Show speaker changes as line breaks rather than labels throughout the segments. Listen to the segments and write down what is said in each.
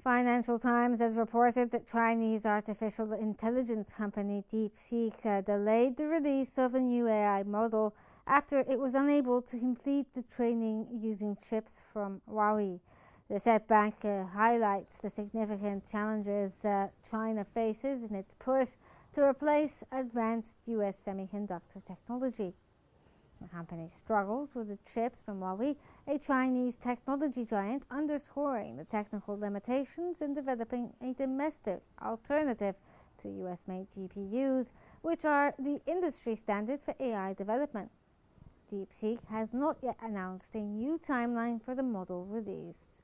Financial Times has reported that Chinese artificial intelligence company DeepSeek delayed the release of a new AI model after it was unable to complete the training using chips from Huawei. The setback highlights the significant challenges China faces in its push to replace advanced US semiconductor technology. The company struggles with the chips from Huawei, a Chinese technology giant, underscoring the technical limitations in developing a domestic alternative to US-made GPUs, which are the industry standard for AI development. DeepSeek has not yet announced a new timeline for the model release.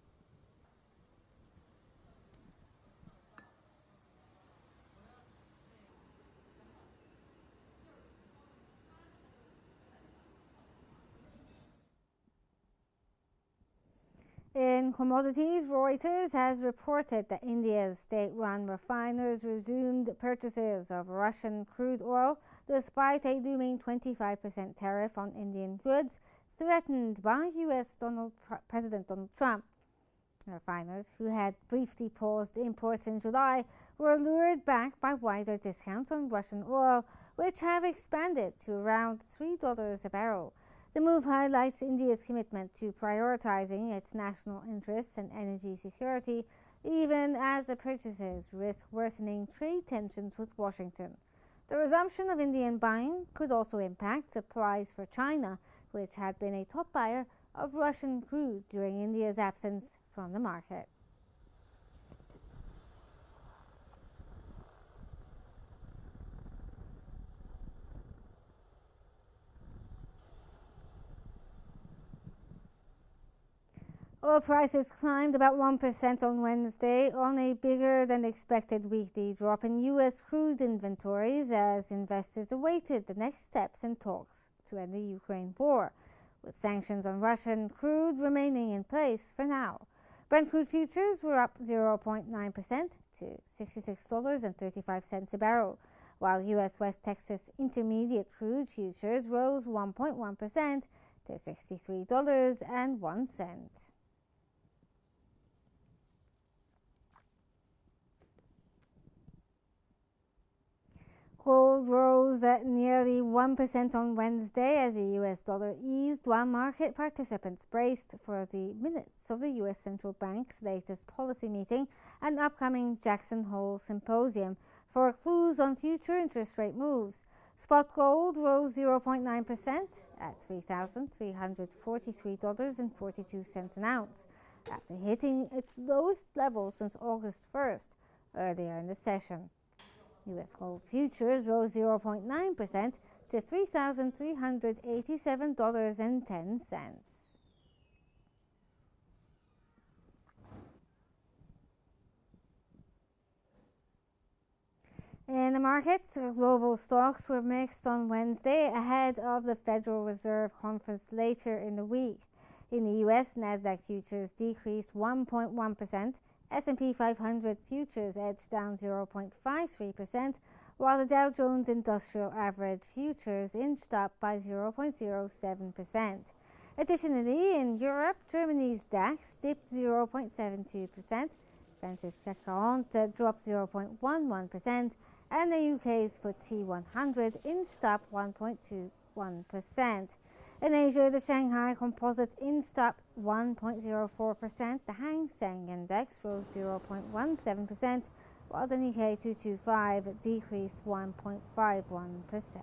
In commodities, Reuters has reported that India's state-run refiners resumed purchases of Russian crude oil despite a looming 25% tariff on Indian goods threatened by US President Donald Trump. Refiners, who had briefly paused imports in July, were lured back by wider discounts on Russian oil, which have expanded to around $3 a barrel. The move highlights India's commitment to prioritizing its national interests and energy security, even as the purchases risk worsening trade tensions with Washington. The resumption of Indian buying could also impact supplies for China, which had been a top buyer of Russian crude during India's absence from the market. Oil prices climbed about 1% on Wednesday on a bigger than expected weekly drop in U.S. crude inventories as investors awaited the next steps in talks to end the Ukraine war, with sanctions on Russian crude remaining in place for now. Brent crude futures were up 0.9% to $66.35 a barrel, while U.S. West Texas Intermediate crude futures rose 1.1% to $63.01. Gold rose at nearly 1% on Wednesday as the U.S. dollar eased, while market participants braced for the minutes of the U.S. Central Bank's latest policy meeting and upcoming Jackson Hole Symposium for clues on future interest rate moves. Spot gold rose 0.9% at $3,343.42 an ounce, after hitting its lowest level since August 1st earlier in the session. U.S. gold futures rose 0.9% to $3,387.10. In the markets, global stocks were mixed on Wednesday ahead of the Federal Reserve conference later in the week. In the U.S., Nasdaq futures decreased 1.1%. S&P 500 futures edged down 0.53%, while the Dow Jones Industrial Average futures inched up by 0.07%. Additionally, in Europe, Germany's DAX dipped 0.72%, France's CAC 40 dropped 0.11%, and the UK's FTSE 100 inched up 1.21%. In Asia, the Shanghai Composite inched up 1.04%. The Hang Seng Index rose 0.17%, while the Nikkei 225 decreased 1.51%.